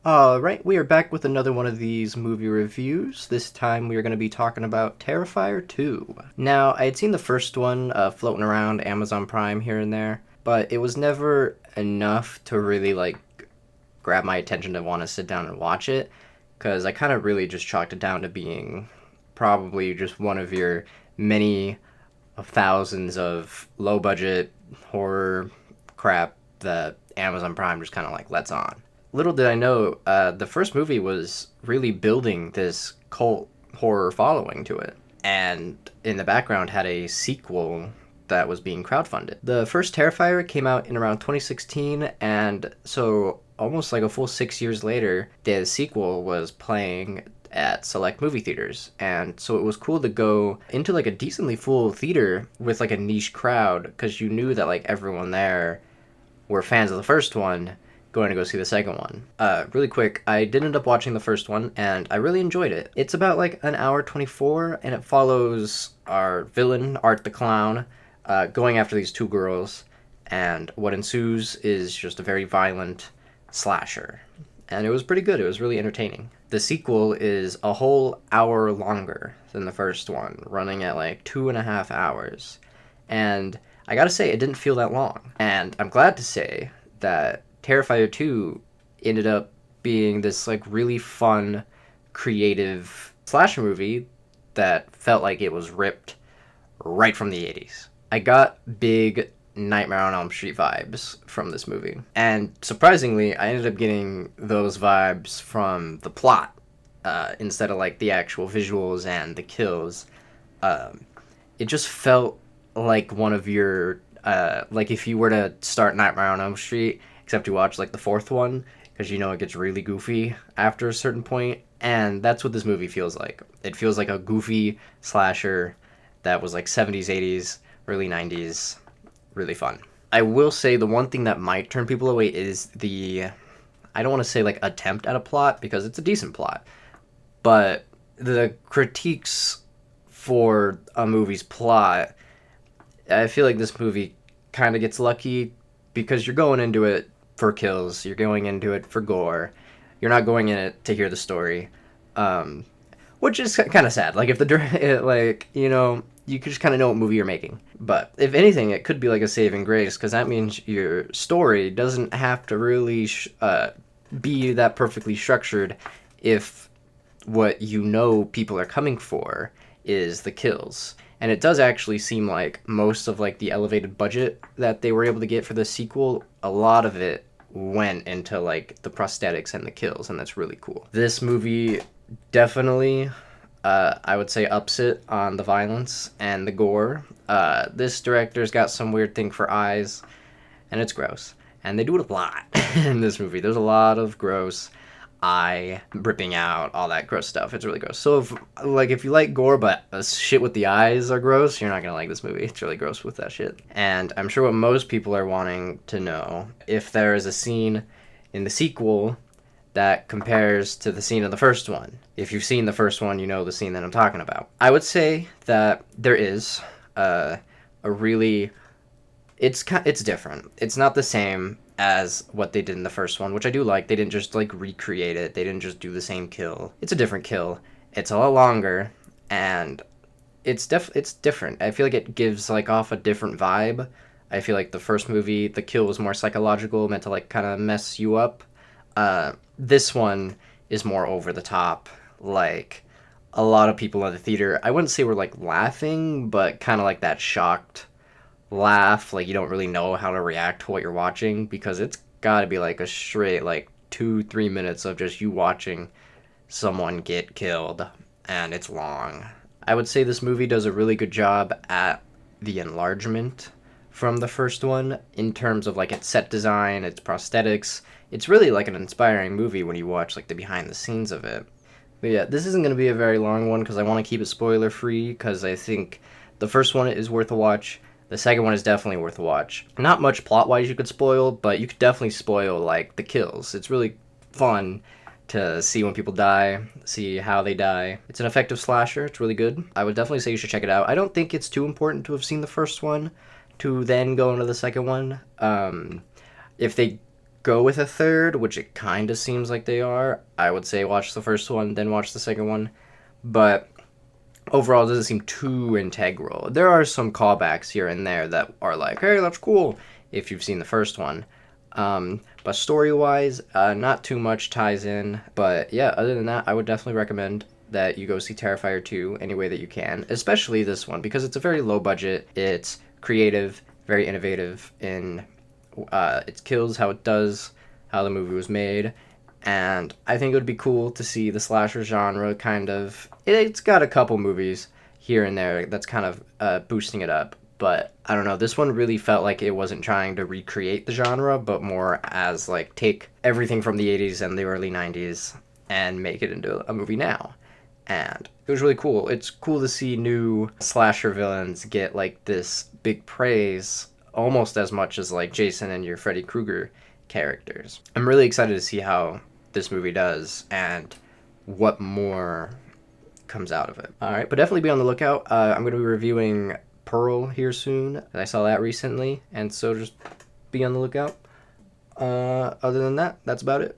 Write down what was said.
Alright, we are back with another one of these movie reviews. This time we are going to be talking about Terrifier 2. Now, I had seen the first one floating around Amazon Prime here and there, but it was never enough to really, grab my attention to want to sit down and watch it, because I kind of really just chalked it down to being probably just one of your many of thousands of low-budget horror crap that Amazon Prime just kind of, lets on. Little did I know, the first movie was really building this cult horror following to it, and in the background had a sequel that was being crowdfunded. The first Terrifier came out in around 2016, and so almost like a full 6 years later, the sequel was playing at select movie theaters. And so it was cool to go into like a decently full theater with like a niche crowd, because you knew that like everyone there were fans of the first one going to go see the second one. Really quick, I did end up watching the first one, and I really enjoyed it. It's about like an hour 24, and it follows our villain, Art the Clown, going after these two girls, and what ensues is just a very violent slasher. And it was pretty good. It was really entertaining. The sequel is a whole hour longer than the first one, running at like 2.5 hours. And I gotta say, it didn't feel that long. And I'm glad to say that Terrifier 2 ended up being this like really fun, creative slasher movie that felt like it was ripped right from the 80s. I got big Nightmare on Elm Street vibes from this movie. And surprisingly, I ended up getting those vibes from the plot instead of like the actual visuals and the kills. It just felt like one of your, like if you were to start Nightmare on Elm Street, except you watch like the fourth one, because you know it gets really goofy after a certain point, and that's what this movie feels like. It feels like a goofy slasher that was like 70s, 80s, early 90s, really fun. I will say the one thing that might turn people away is the, I don't want to say like attempt at a plot, because it's a decent plot, but the critiques for a movie's plot, I feel like this movie kind of gets lucky, because you're going into it for kills, you're going into it for gore, you're not going in it to hear the story, which is kind of sad. Like if the like you could just kind of know what movie you're making. But if anything, it could be like a saving grace, because that means your story doesn't have to really be that perfectly structured if what you know people are coming for is the kills. And it does actually seem like most of like the elevated budget that they were able to get for the sequel, a lot of it went into like the prosthetics and the kills, and that's really cool. This movie definitely, I would say, ups it on the violence and the gore. This director's got some weird thing for eyes, and it's gross. And they do it a lot in this movie. There's a lot of gross eye ripping out, all that gross stuff. It's really gross. So if you like gore but shit with the eyes are gross, you're not gonna like this movie. It's really gross with that shit. And I'm sure what most people are wanting to know, if there is a scene in the sequel that compares to the scene of the first one. If you've seen the first one, you know the scene that I'm talking about. I would say that there is a really, it's different. It's not the same as what they did in the first one, which I do like. They didn't just like recreate it. They didn't just do the same kill. It's a different kill. It's a lot longer, and it's different. I feel like it gives like off a different vibe. I feel like the first movie, the kill was more psychological, meant to like kind of mess you up. This one is more over the top. Like a lot of people in the theater, I wouldn't say were like laughing, but kind of like that shocked laugh, like you don't really know how to react to what you're watching, because it's got to be like a straight like 2-3 minutes of just you watching someone get killed, and it's long. I would say this movie does a really good job at the enlargement from the first one in terms of like its set design, its prosthetics. It's really like an inspiring movie when you watch like the behind the scenes of it. But yeah, this isn't going to be a very long one, because I want to keep it spoiler free, because I think the first one is worth a watch. The second one is definitely worth a watch. Not much plot-wise you could spoil, but you could definitely spoil, like, the kills. It's really fun to see when people die, see how they die. It's an effective slasher. It's really good. I would definitely say you should check it out. I don't think it's too important to have seen the first one to then go into the second one. If they go with a third, which it kind of seems like they are, I would say watch the first one, then watch the second one. But overall, it doesn't seem too integral. There are some callbacks here and there that are like, hey, that's cool, if you've seen the first one. But story-wise, not too much ties in. But yeah, other than that, I would definitely recommend that you go see Terrifier 2 any way that you can, especially this one, because it's a very low budget, it's creative, very innovative in its kills, how it does, how the movie was made, and I think it would be cool to see the slasher genre kind of. It's got a couple movies here and there that's kind of boosting it up, but I don't know. This one really felt like it wasn't trying to recreate the genre, but more as like take everything from the 80s and the early 90s and make it into a movie now. And it was really cool. It's cool to see new slasher villains get like this big praise almost as much as like Jason and your Freddy Krueger characters. I'm really excited to see how this movie does and what more comes out of it. All right, but definitely be on the lookout. I'm going to be reviewing Pearl here soon. I saw that recently, and so just be on the lookout. Other than that, that's about it.